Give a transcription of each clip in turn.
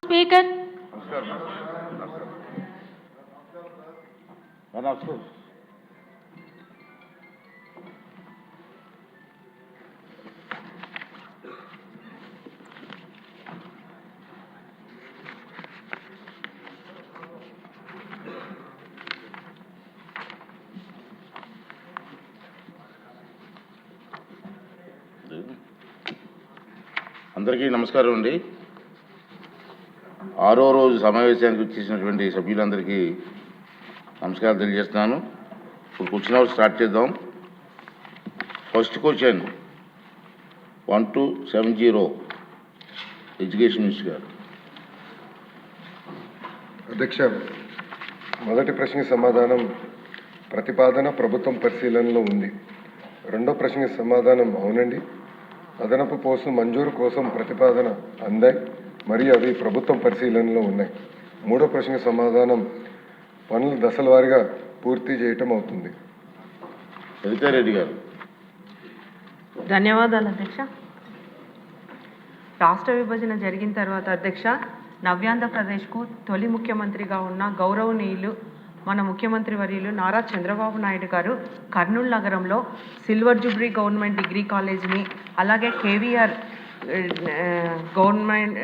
Speaker అందరికీ నమస్కారం అండి. 6వ రోజు సమావేశానికి వచ్చేసినటువంటి సభ్యులందరికీ నమస్కారం తెలియజేస్తున్నాను. ఇప్పుడు క్వశ్చన్ అవర్ స్టార్ట్ చేద్దాం. ఫస్ట్ క్వశ్చన్ 1270 ఎడ్యుకేషన్ మినిస్టర్ గారు. అధ్యక్ష, మొదటి ప్రశ్నకి సమాధానం ప్రతిపాదన ప్రభుత్వం పరిశీలనలో ఉంది. రెండో ప్రశ్నకి సమాధానం అవునండి, అదనపు పోస్టుల మంజూరు కోసం ప్రతిపాదన అందాయి మరియు అవి ప్రభుత్వం పరిశీలనలో ఉన్నాయి. మూడో ప్రశ్నకి సమాధానం పనులు దశల వారీగా పూర్తి చేయటం అవుతుంది. రెడ్డి గారు. ధన్యవాదాలు అధ్యక్ష. రాష్ట్ర విభజన జరిగిన తర్వాత అధ్యక్ష, నవ్యాంధ్రప్రదేశ్కు తొలి ముఖ్యమంత్రిగా ఉన్న గౌరవనీయులు మన ముఖ్యమంత్రి వర్యులు నారా చంద్రబాబు నాయుడు గారు కర్నూలు నగరంలో సిల్వర్ జూబ్లీ గవర్నమెంట్ డిగ్రీ కాలేజ్ని, అలాగే KVR government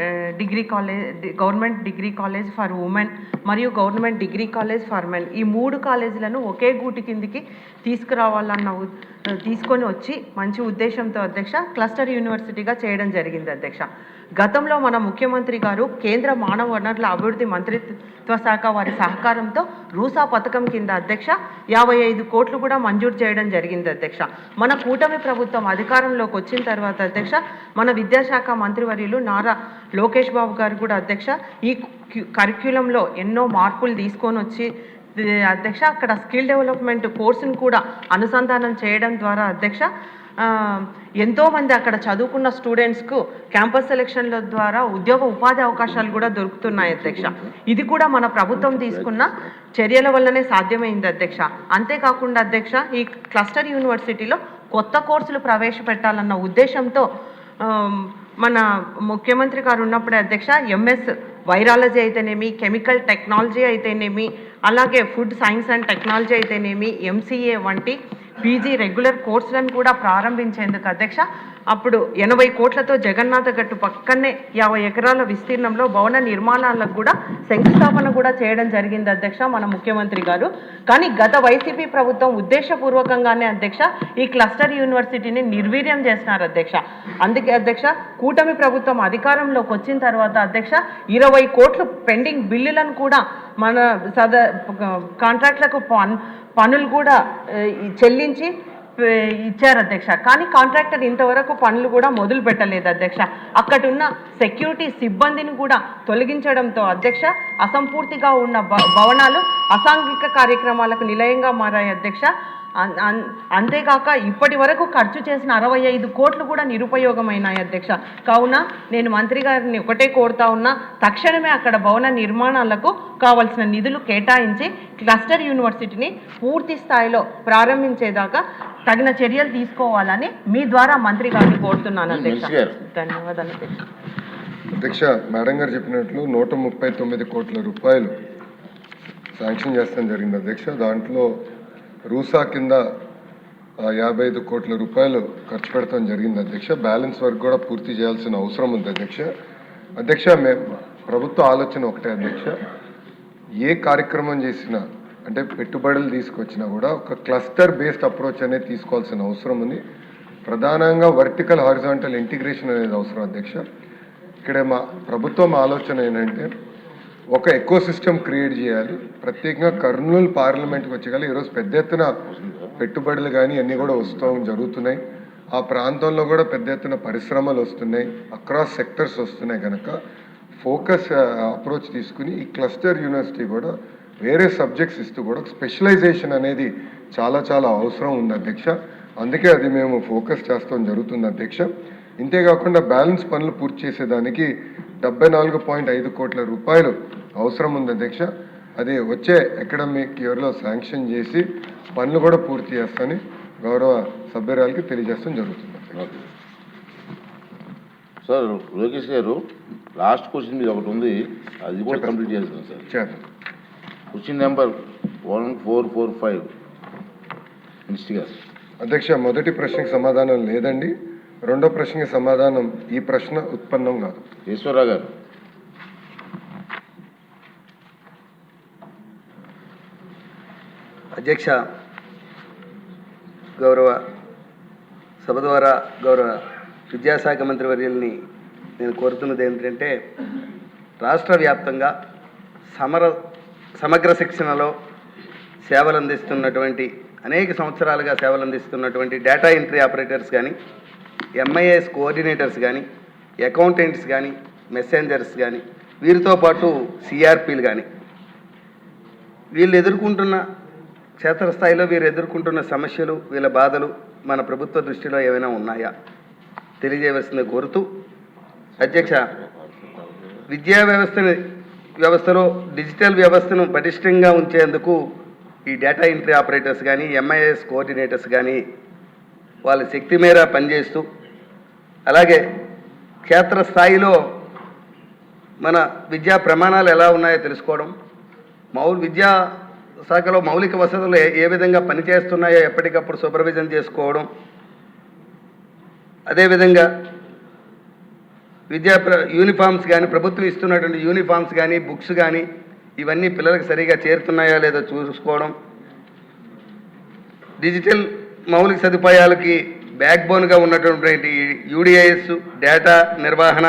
degree college for women మరియు government degree college for men, ఈ 3 కాలేజీలను ఒకే గూటి కిందికి తీసుకొని వచ్చి మంచి ఉద్దేశంతో అధ్యక్ష క్లస్టర్ యూనివర్సిటీగా చేయడం జరిగింది అధ్యక్ష. గతంలో మన ముఖ్యమంత్రి గారు కేంద్ర మానవ వనరుల అభివృద్ధి మంత్రిత్వ శాఖ వారి సహకారంతో రూసా పథకం కింద అధ్యక్ష 55 కోట్లు కూడా మంజూరు చేయడం జరిగింది అధ్యక్ష. మన కూటమి ప్రభుత్వం అధికారంలోకి వచ్చిన తర్వాత అధ్యక్ష మన విద్యాశాఖ మంత్రివర్యులు నారా లోకేష్ బాబు గారు కూడా అధ్యక్ష ఈ కరిక్యులంలో ఎన్నో మార్పులు తీసుకొని వచ్చి అధ్యక్ష అక్కడ స్కిల్ డెవలప్మెంట్ కోర్సును కూడా అనుసంధానం చేయడం ద్వారా అధ్యక్ష ఎంతోమంది అక్కడ చదువుకున్న స్టూడెంట్స్కు క్యాంపస్ సెలక్షన్ల ద్వారా ఉపాధి అవకాశాలు కూడా దొరుకుతున్నాయి అధ్యక్ష. ఇది కూడా మన ప్రభుత్వం తీసుకున్న చర్యల వల్లనే సాధ్యమైంది అధ్యక్ష. అంతేకాకుండా అధ్యక్ష ఈ క్లస్టర్ యూనివర్సిటీలో కొత్త కోర్సులు ప్రవేశపెట్టాలన్న ఉద్దేశంతో మన ముఖ్యమంత్రి గారు ఉన్నప్పుడే అధ్యక్ష ఎంఎస్ వైరాలజీ అయితేనేమి, కెమికల్ టెక్నాలజీ అయితేనేమి, అలాగే ఫుడ్ సైన్స్ అండ్ టెక్నాలజీ అయితేనేమి, ఎంసీఏ వంటి పీజీ రెగ్యులర్ కోర్సులను కూడా ప్రారంభించేందుకు అధ్యక్ష అప్పుడు 80 కోట్లతో జగన్నాథ గట్టు పక్కనే 50 ఎకరాల విస్తీర్ణంలో భవన నిర్మాణాలకు కూడా శంకుస్థాపన కూడా చేయడం జరిగింది అధ్యక్ష మన ముఖ్యమంత్రి గారు. కానీ గత వైసీపీ ప్రభుత్వం ఉద్దేశపూర్వకంగానే అధ్యక్ష ఈ క్లస్టర్ యూనివర్సిటీని నిర్వీర్యం చేస్తున్నారు అధ్యక్ష. అందుకే అధ్యక్ష కూటమి ప్రభుత్వం అధికారంలోకి వచ్చిన తర్వాత అధ్యక్ష 20 కోట్లు పెండింగ్ బిల్లులను కూడా మన కాంట్రాక్టులకు పనులు కూడా చెల్లించి ఇచ్చారు అధ్యక్ష. కానీ కాంట్రాక్టర్ ఇంతవరకు పనులు కూడా మొదలు పెట్టలేదు అధ్యక్ష. అక్కడున్న సెక్యూరిటీ సిబ్బందిని కూడా తొలగించడంతో అధ్యక్ష అసంపూర్తిగా ఉన్న భవనాలు అసాంఘిక కార్యక్రమాలకు నిలయంగా మారాయి అధ్యక్ష. అంతేకాక ఇప్పటి వరకు ఖర్చు చేసిన 65 కోట్లు కూడా నిరుపయోగమైనాయి అధ్యక్ష. కావున నేను మంత్రి గారిని ఒకటే కోరుతా ఉన్నా, తక్షణమే అక్కడ భవన నిర్మాణాలకు కావాల్సిన నిధులు కేటాయించి క్లస్టర్ యూనివర్సిటీని పూర్తి స్థాయిలో ప్రారంభించేదాకా తగిన చర్యలు తీసుకోవాలని మీ ద్వారా మంత్రి గారిని కోరుతున్నాను అధ్యక్ష. ధన్యవాదాలు అధ్యక్ష. మేడం గారు చెప్పినట్లు 139 కోట్ల రూపాయలు శాంక్షన్ చేస్తాం జరిగింది అధ్యక్ష. దాంట్లో రూసా కింద 55 కోట్ల రూపాయలు ఖర్చు పెడతాం జరిగింది అధ్యక్ష. బ్యాలెన్స్ వర్క్ కూడా పూర్తి చేయాల్సిన అవసరం ఉంది అధ్యక్ష. అధ్యక్ష ప్రభుత్వ ఆలోచన ఒకటే అధ్యక్ష, ఏ కార్యక్రమం చేసినా అంటే పెట్టుబడులు తీసుకొచ్చినా కూడా ఒక క్లస్టర్ బేస్డ్ అప్రోచ్ అనేది తీసుకోవాల్సిన అవసరం ఉంది. ప్రధానంగా వర్టికల్ హారిజాంటల్ ఇంటిగ్రేషన్ అనేది అవసరం అధ్యక్ష. ఇక్కడ మా ప్రభుత్వం ఆలోచన ఏంటంటే ఒక ఎకో సిస్టమ్ క్రియేట్ చేయాలి. ప్రత్యేకంగా కర్నూలు పార్లమెంట్కి వచ్చేగాలి ఈరోజు పెద్ద ఎత్తున పెట్టుబడులు కానీ అన్నీ కూడా జరుగుతున్నాయి. ఆ ప్రాంతంలో కూడా పెద్ద ఎత్తున పరిశ్రమలు వస్తున్నాయి, అక్రాస్ సెక్టర్స్ వస్తున్నాయి. కనుక ఫోకస్ అప్రోచ్ తీసుకుని ఈ క్లస్టర్ యూనివర్సిటీ కూడా వేరే సబ్జెక్ట్స్ ఇస్తూ కూడా స్పెషలైజేషన్ అనేది చాలా చాలా అవసరం ఉంది అధ్యక్ష. అందుకే అది మేము ఫోకస్ చేస్తాం జరుగుతుంది అధ్యక్ష. ఇంతేకాకుండా బ్యాలెన్స్ పనులు పూర్తి చేసేదానికి 74.5 కోట్ల రూపాయలు అవసరం ఉంది అధ్యక్ష. అది వచ్చే అకాడమిక్ ఇయర్లో శాంక్షన్ చేసి పనులు కూడా పూర్తి చేస్తానని గౌరవ సభ్యురాలకి తెలియజేస్తాం జరుగుతుంది. సార్ లోకేష్ గారు లాస్ట్ క్వశ్చన్ మీద ఒకటి ఉంది, అది కూడా కంప్లీట్ చేస్తాను సార్. చేద్దాం. క్వశ్చన్ నెంబర్ 1445 మినిస్టర్ గారు. అధ్యక్ష, మొదటి ప్రశ్నకి సమాధానం లేదండి. రెండో ప్రశ్నకి సమాధానం ఈ ప్రశ్న ఉత్పన్నం కాదు. ఈశ్వరరావు గారు. అధ్యక్ష, గౌరవ సభ ద్వారా గౌరవ విద్యాశాఖ మంత్రి వర్యుల్ని నేను కోరుతున్నది ఏంటంటే, రాష్ట్ర వ్యాప్తంగా సమగ్ర శిక్షణలో సేవలు అందిస్తున్నటువంటి అనేక సంవత్సరాలుగా సేవలు అందిస్తున్నటువంటి డేటా ఎంట్రీ ఆపరేటర్స్ కానీ, ఎంఐఎస్ కోఆర్డినేటర్స్ కానీ, అకౌంటెంట్స్ కానీ, మెసెంజర్స్ కానీ, వీరితో పాటు సిఆర్పీలు కానీ, వీళ్ళు ఎదుర్కొంటున్న క్షేత్రస్థాయిలో వీరు ఎదుర్కొంటున్న సమస్యలు, వీళ్ళ బాధలు మన ప్రభుత్వ దృష్టిలో ఏమైనా ఉన్నాయా తెలియజేయవలసింది కోరుతూ, అధ్యక్ష, విద్యా వ్యవస్థలో డిజిటల్ వ్యవస్థను పటిష్టంగా ఉంచేందుకు ఈ డేటా ఎంట్రీ ఆపరేటర్స్ కానీ, ఎంఐఎస్ కోఆర్డినేటర్స్ కానీ వాళ్ళ శక్తి మేర పనిచేస్తూ, అలాగే క్షేత్రస్థాయిలో మన విద్యా ప్రమాణాలు ఎలా ఉన్నాయో తెలుసుకోవడం, విద్యా శాఖలో మౌలిక వసతులు ఏ విధంగా పనిచేస్తున్నాయో ఎప్పటికప్పుడు సూపర్విజన్ చేసుకోవడం, అదేవిధంగా యూనిఫామ్స్ కానీ, ప్రభుత్వం ఇస్తున్నటువంటి యూనిఫామ్స్ కానీ, బుక్స్ కానీ ఇవన్నీ పిల్లలకు సరిగా చేరుతున్నాయా లేదో చూసుకోవడం, డిజిటల్ మౌలిక సదుపాయాలకి బ్యాక్ బోన్గా ఉన్నటువంటి యూడిఐఎస్, డేటా నిర్వహణ,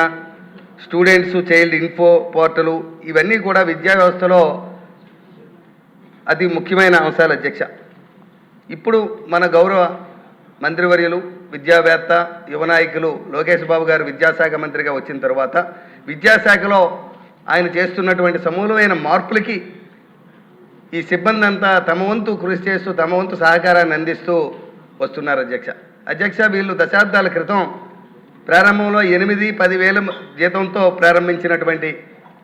స్టూడెంట్స్ చైల్డ్ ఇన్ఫో పోర్టలు, ఇవన్నీ కూడా విద్యా వ్యవస్థలో అతి ముఖ్యమైన అంశాలు అధ్యక్ష. ఇప్పుడు మన గౌరవ మంత్రివర్యులు, విద్యావేత్త, యువ నాయకులు లోకేష్ బాబు గారు విద్యాశాఖ మంత్రిగా వచ్చిన తర్వాత విద్యాశాఖలో ఆయన చేస్తున్నటువంటి సమూలమైన మార్పులకి ఈ సిబ్బంది అంతా తమ వంతు కృషి చేస్తూ తమ వంతు సహకారాన్ని అందిస్తూ వస్తున్నారు అధ్యక్ష. అధ్యక్ష, వీళ్ళు దశాబ్దాల క్రితం ప్రారంభంలో 8-10 వేల జీతంతో ప్రారంభించినటువంటి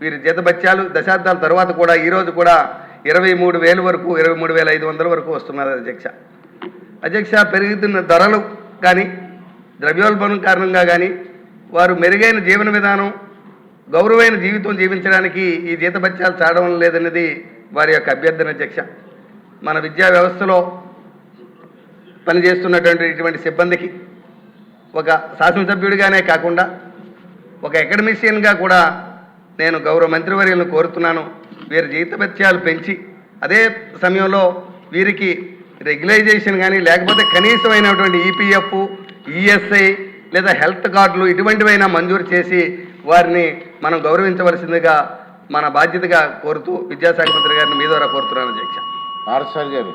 వీరి జీతభత్యాలు దశాబ్దాల తర్వాత కూడా ఈరోజు కూడా 23,000 వరకు, 23,500 వరకు వస్తున్నారు అధ్యక్ష. అధ్యక్ష, పెరుగుతున్న ధరలు కానీ, ద్రవ్యోల్బణం కారణంగా కానీ వారు మెరుగైన జీవన విధానం, గౌరవమైన జీవితం జీవించడానికి ఈ జీతభత్యాలు చాడడం లేదన్నది వారి యొక్క అభ్యర్థన అధ్యక్ష. మన విద్యా వ్యవస్థలో పనిచేస్తున్నటువంటి ఇటువంటి సిబ్బందికి ఒక శాసనసభ్యుడిగానే కాకుండా ఒక అకాడమిషియన్గా కూడా నేను గౌరవ మంత్రివర్యులను కోరుతున్నాను, వీరి జీతభత్యాలు పెంచి అదే సమయంలో వీరికి రెగ్యులైజేషన్ కానీ, లేకపోతే కనీసమైనటువంటి ఈపీఎఫ్, ఈఎస్ఐ లేదా హెల్త్ కార్డులు ఇటువంటివైనా మంజూరు చేసి వారిని మనం గౌరవించవలసిందిగా మన బాధ్యతగా కోరుతూ విద్యాశాఖ మంత్రి గారిని మీ ద్వారా కోరుతున్నాను అధ్యక్ష. ఆర్ఎస్ఆర్ గారు.